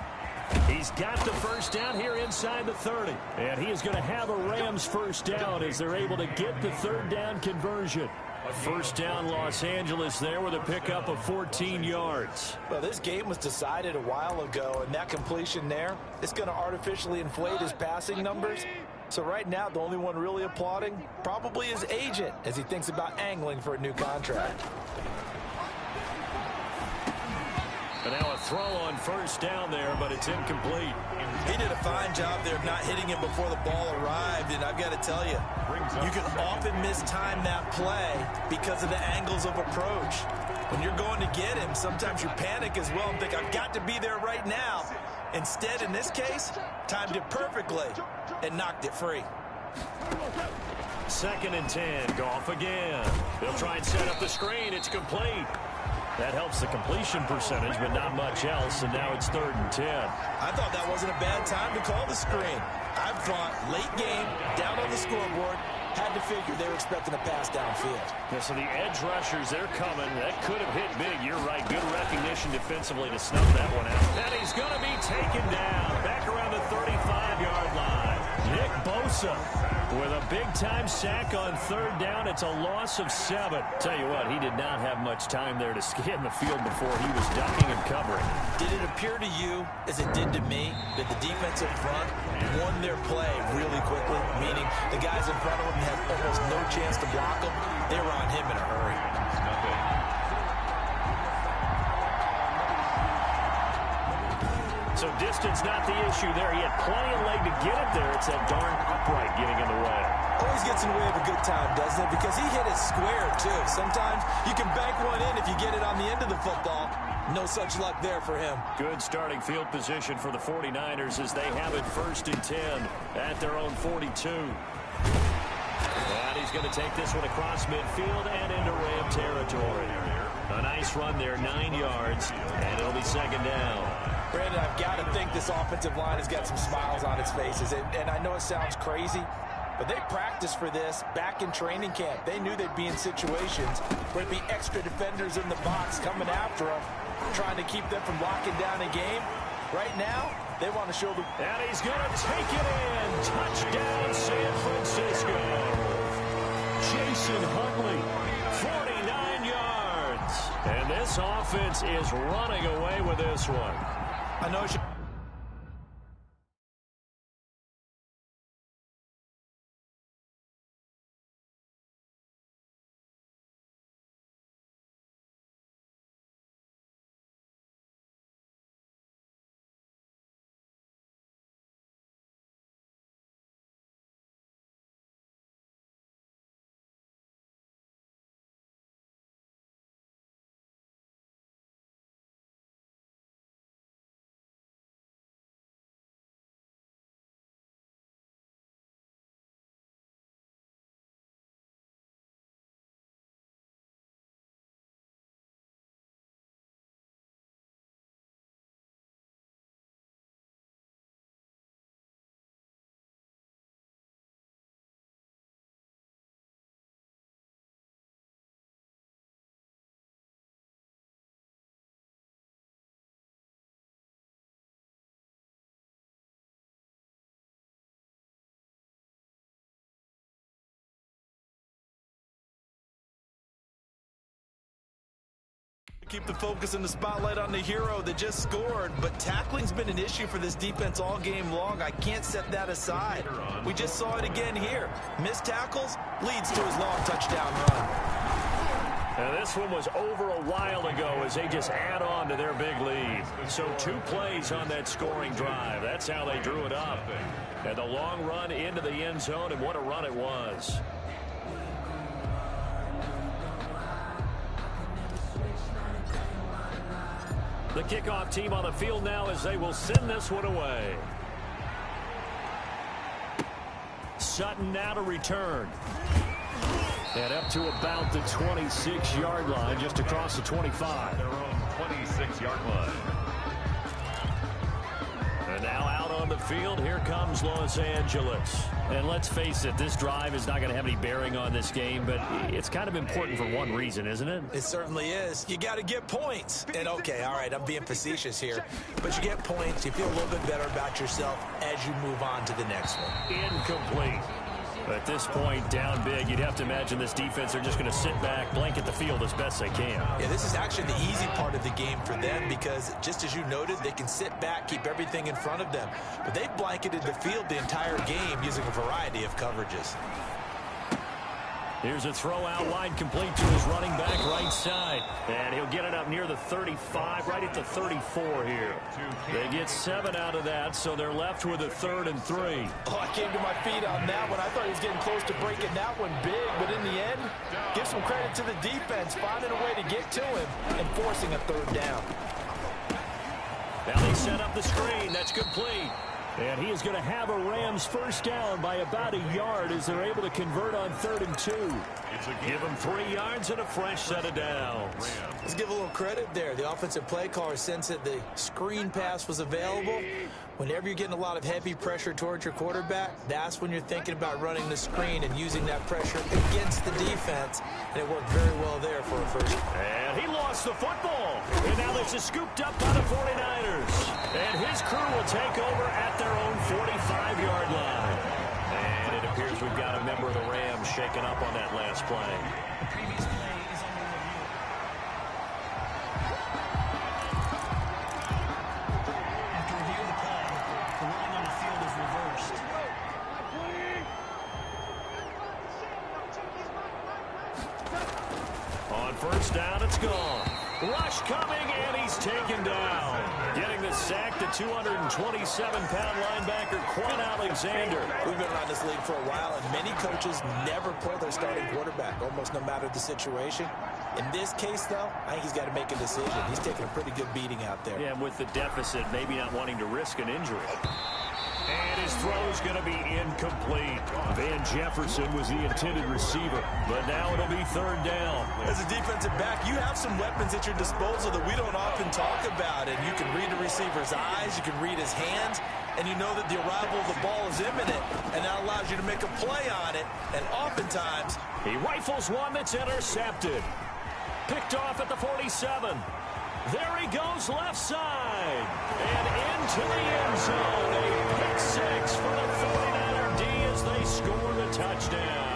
Speaker 3: He's got the first down here inside the 30. And he is going to have a Rams first down as they're able to get the 3rd down conversion. First down, Los Angeles there with a pickup of 14 yards.
Speaker 4: Well, this game was decided a while ago, and that completion there is going to artificially inflate his passing numbers. So right now, the only one really applauding probably his agent as he thinks about angling for a new contract.
Speaker 3: And now a throw on first down there, but it's incomplete.
Speaker 4: He did a fine job there of not hitting him before the ball arrived, and I've got to tell you, you can often mistime that play because of the angles of approach. When you're going to get him, sometimes you panic as well and think, I've got to be there right now. Instead, in this case, timed it perfectly and knocked it free.
Speaker 3: 2nd and 10, Goff again. They'll try and set up the screen. It's complete. That helps the completion percentage, but not much else, and now it's 3rd and 10.
Speaker 4: I thought that wasn't a bad time to call the screen. I thought late game, down on the scoreboard, had to figure they were expecting a pass downfield.
Speaker 3: Yeah, so the edge rushers, they're coming. That could have hit big. You're right. Good recognition defensively to snuff that one out. And he's going to be taken down back around the 35-yard line. Nick Bosa with a big-time sack on 3rd down. It's a loss of 7. Tell you what, he did not have much time there to scan the field before he was ducking and covering.
Speaker 4: Did it appear to you, as it did to me, that the defensive front won their play really quickly, meaning the guys in front of them had almost no chance to block him? They were on him in a hurry.
Speaker 3: So distance not the issue there. He had plenty of leg to get it there. It's that darn upright getting in the way.
Speaker 4: Always gets in the way of a good time, doesn't it? Because he hit it square, too. Sometimes you can bank one in if you get it on the end of the football. No such luck there for him.
Speaker 3: Good starting field position for the 49ers as they have it 1st and 10 at their own 42. And he's going to take this one across midfield and into Ram territory. A nice run there, 9 yards, and it'll be 2nd down.
Speaker 4: Brandon, I've got to think this offensive line has got some smiles on its faces. And I know it sounds crazy, but they practiced for this back in training camp. They knew they'd be in situations where there'd be extra defenders in the box coming after them, trying to keep them from locking down a game. Right now, they want to show the...
Speaker 3: And he's going to take it in. Touchdown, San Francisco. Jason Huntley, 49 yards. And this offense is running away with this one.
Speaker 4: I know she... Keep the focus and the spotlight on the hero that just scored, but tackling's been an issue for this defense all game long. I can't set that aside. We just saw it again here. Missed tackles leads to his long touchdown run.
Speaker 3: And this one was over a while ago as they just add on to their big lead. So 2 plays on that scoring drive. That's how they drew it up. And the long run into the end zone, and what a run it was. The kickoff team on the field now as they will send this one away. Sutton now to return. And up to about the 26-yard line, just across the 25.
Speaker 2: Their own 26-yard line.
Speaker 3: And now out on the field, here comes Los Angeles. And let's face it, this drive is not going to have any bearing on this game, but it's kind of important for one reason, isn't it?
Speaker 4: It certainly is. You got to get points. And okay, all right, I'm being facetious here, but you get points, you feel a little bit better about yourself as you move on to the next one.
Speaker 3: Incomplete. At this point, down big, you'd have to imagine this defense are just going to sit back, blanket the field as best they can.
Speaker 4: Yeah, this is actually the easy part of the game for them because, just as you noted, they can sit back, keep everything in front of them. But they've blanketed the field the entire game using a variety of coverages.
Speaker 3: Here's a throw out wide, complete to his running back right side. And he'll get it up near the 35, right at the 34 here. They get 7 out of that, so they're left with a 3rd and 3.
Speaker 4: Oh, I came to my feet on that one. I thought he was getting close to breaking that one big, but in the end, give some credit to the defense, finding a way to get to him and forcing a 3rd down.
Speaker 3: Now they set up the screen. That's complete. And he is going to have a Rams first down by about a yard as they're able to convert on 3rd and 2. Give them 3 yards and a fresh set of downs.
Speaker 4: Let's give a little credit there. The offensive play caller sensed that the screen pass was available. Whenever you're getting a lot of heavy pressure towards your quarterback, that's when you're thinking about running the screen and using that pressure against the defense. And it worked very well there for a first.
Speaker 3: And he lost the football. And now this is scooped up by the 49ers. And his crew will take over at their own 45-yard line. And it appears we've got a member of the Rams shaken up on that last play. On first down, it's gone. Rush coming, and he's taken down. Getting the sack, the 227-pound linebacker, Quan Alexander.
Speaker 4: We've been around this league for a while, and many coaches never play their starting quarterback, almost no matter the situation. In this case, though, I think he's got to make a decision. He's taking a pretty good beating out there.
Speaker 3: Yeah, with the deficit, maybe not wanting to risk an injury. And his throw's going to be incomplete. Van Jefferson was the intended receiver, but now it'll be 3rd down.
Speaker 4: As a defensive back, you have some weapons at your disposal that we don't often talk about, and you can read the receiver's eyes, you can read his hands, and you know that the arrival of the ball is imminent, and that allows you to make a play on it, and oftentimes
Speaker 3: he rifles one that's intercepted. Picked off at the 47. There he goes left side. And into the end zone. A pick 6 for the 49er D as they score the touchdown.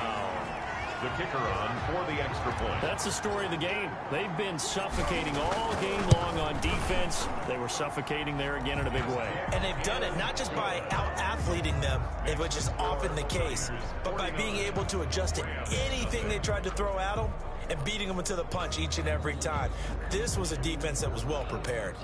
Speaker 2: The kicker on for the extra point.
Speaker 3: That's the story of the game. They've been suffocating all game long on defense. They were suffocating there again in a big way.
Speaker 4: And they've done it not just by out-athleting them, which is often the case, but by being able to adjust to anything they tried to throw at them and beating them to the punch each and every time. This was a defense that was well prepared.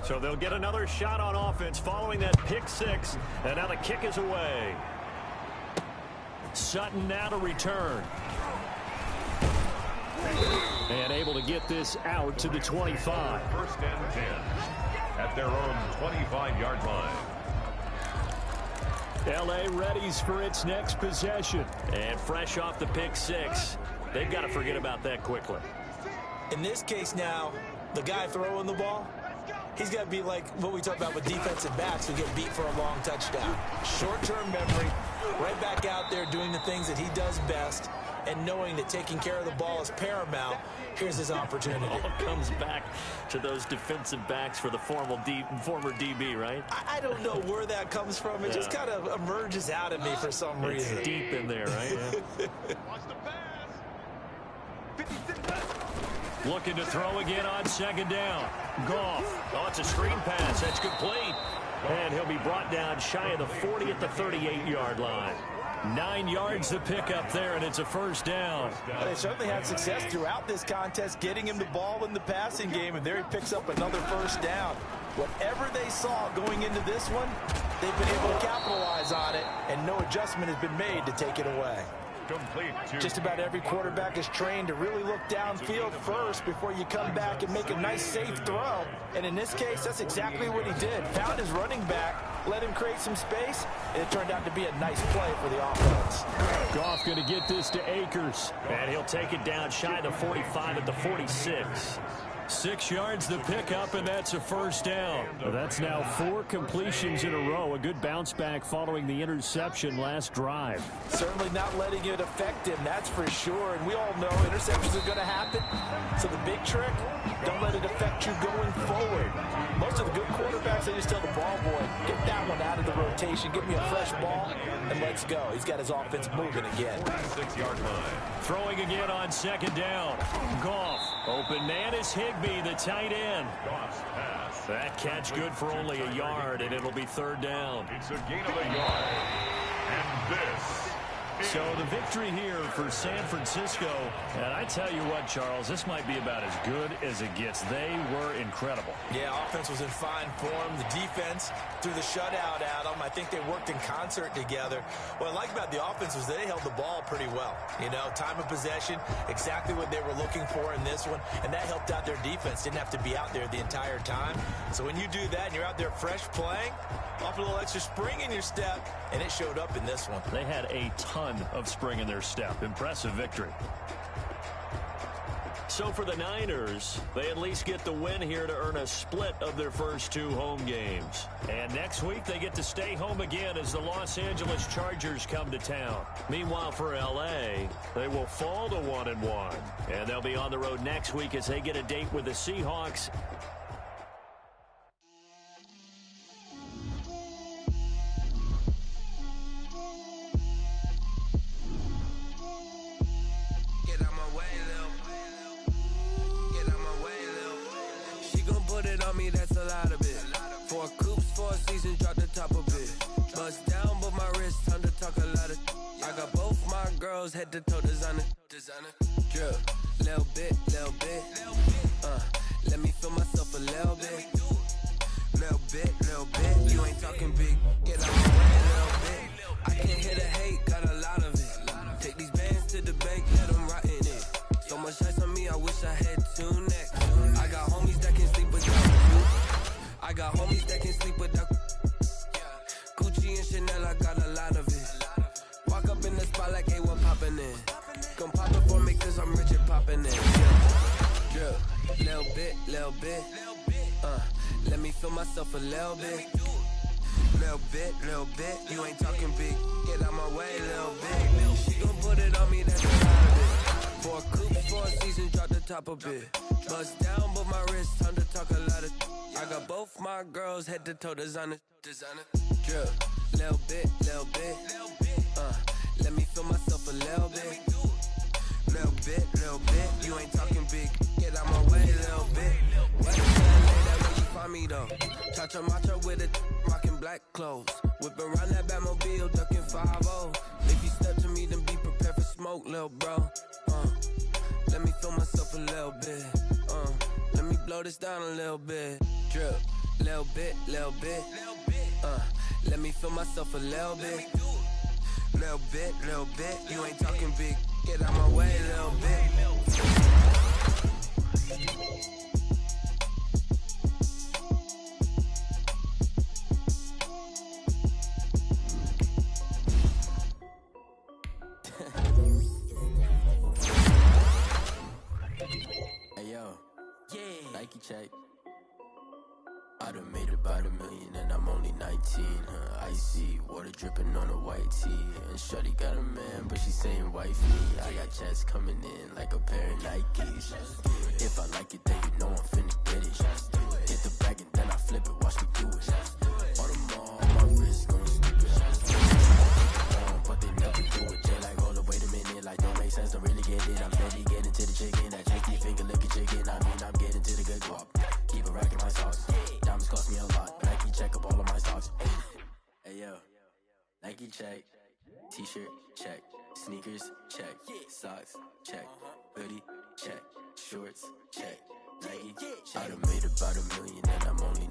Speaker 3: So they'll get another shot on offense following that pick 6. And now the kick is away. Sutton now to return. And able to get this out to the 25.
Speaker 2: 1st and 10 at their own 25-yard line.
Speaker 3: L.A. readies for its next possession. And fresh off the pick 6, they've got to forget about that quickly.
Speaker 4: In this case now, the guy throwing the ball, he's got to be like what we talk about with defensive backs who get beat for a long touchdown. Short-term memory, right back out there doing the things that he does best, and knowing that taking care of the ball is paramount. Here's his opportunity.
Speaker 3: It all comes back to those defensive backs for the former DB, right?
Speaker 4: I don't know where that comes from. It just kind of emerges out of me for some reason.
Speaker 3: It's deep in there, right? Yeah. Looking to throw again on 2nd down. Goff. Oh, it's a screen pass. That's complete. And he'll be brought down shy of the 40 at the 38-yard line. 9 yards to pick up there, and it's a 1st down.
Speaker 4: They certainly had success throughout this contest, getting him the ball in the passing game, and there he picks up another 1st down. Whatever they saw going into this one, they've been able to capitalize on it, and no adjustment has been made to take it away.
Speaker 2: Complete to
Speaker 4: Just about every quarterback is trained to really look downfield first before you come back and make a nice, safe throw. And in this case, that's exactly what he did. Found his running back, let him create some space, and it turned out to be a nice play for the offense.
Speaker 3: Goff going to get this to Akers, and he'll take it down shy of the 45 at the 46. 6 yards the pickup, and that's a first down. That's now 4 completions in a row. A good bounce back following the interception last drive.
Speaker 4: Certainly not letting it affect him, that's for sure. And we all know interceptions are going to happen. So the big trick, don't let it affect you going forward. Most of the good quarterbacks, they just tell the ball boy, get that one out of the rotation, give me a fresh ball, and let's go. He's got his offense moving again.
Speaker 2: 6-yard line.
Speaker 3: Throwing again on second down. Goff. Open man is Higbee, the tight end.
Speaker 2: Goff's pass.
Speaker 3: That catch good for only a yard, and it'll be third down.
Speaker 2: It's a gain of a yard. And this.
Speaker 3: So the victory here for San Francisco. And I tell you what, Charles, this might be about as good as it gets. They were incredible.
Speaker 4: Yeah, offense was in fine form. The defense threw the shutout at them. I think they worked in concert together. What I like about the offense was they held the ball pretty well. You know, time of possession, exactly what they were looking for in this one. And that helped out their defense. Didn't have to be out there the entire time. So when you do that and you're out there fresh playing, off a little extra spring in your step, and it showed up in this one.
Speaker 3: They had a ton of spring in their step. Impressive victory. So for the Niners, they at least get the win here to earn a split of their first 2 home games. And next week, they get to stay home again as the Los Angeles Chargers come to town. Meanwhile, for L.A., they will fall to 1-1. And they'll be on the road next week as they get a date with the Seahawks.
Speaker 6: That's a lot of it. 4 coops, 4 seasons, drop the top of it. Bust down, but my wrist, time to talk a lot of. I got both my girls head to toe designer. Drip, little bit. Let me feel myself a little bit. Little bit. You ain't talking big. Get out my way a little bit. I can't hear the hate, got a lot of it. Take these bands to the bank, let them rot in it. So much ice on me, I wish I had 2 necks. I got homies that can sleep without I got homies that can sleep without Gucci and Chanel, I got a lot of it. Walk up in the spot like A1 poppin' in. Gon' pop it for me cause I'm rich and poppin' in. Drip, little bit. Let me feel myself a little bit. Little bit. You ain't talking big. Get out my way, little bit. She gon' put it on me, that's a lot of it. 4 coops, 4 seasons, drop the top a bit. Bust down, but my wrist, time to talk a lot of. I got both my girls head to toe designer. Drip, little bit. Let me feel myself a little bit. Little bit. You ain't talking big. Get out my way, little bit. West LA, that where you find me though. Cha-cha matcha with a rockin' black clothes. Whip around that Batmobile, ducking 5-0. If you step to me, then be prepared for smoke, little bro. Let me feel myself a little bit. Let me blow this down a little bit. Drip, little bit. Let me feel myself a little bit. Little bit. You ain't talking big. Get out my way, little bit.
Speaker 7: Hey yo, Nike check. I done made about $1 million and I'm only 19. Icy water dripping on a white tee. And shorty got a man, but she saying wife me. I got checks coming in like a pair of Nikes. If I like it, then you know I'm finna get it. Get the bag and then I flip it, watch me do it. All my wrist gon' stupid. But they never do it. Jay like, hold up, wait a minute, like don't make sense, don't really get it. I'm steady getting to the chicken, that tricky finger licking chicken. I mean, I'm getting to the good guap. Keep a rack in my socks. Diamonds cost me a lot. Nike check up all of my stocks. Hey yo, Nike check. T-shirt check. Sneakers check. Socks check. Hoodie check. Shorts check. Nike. I done made about $1 million and I'm only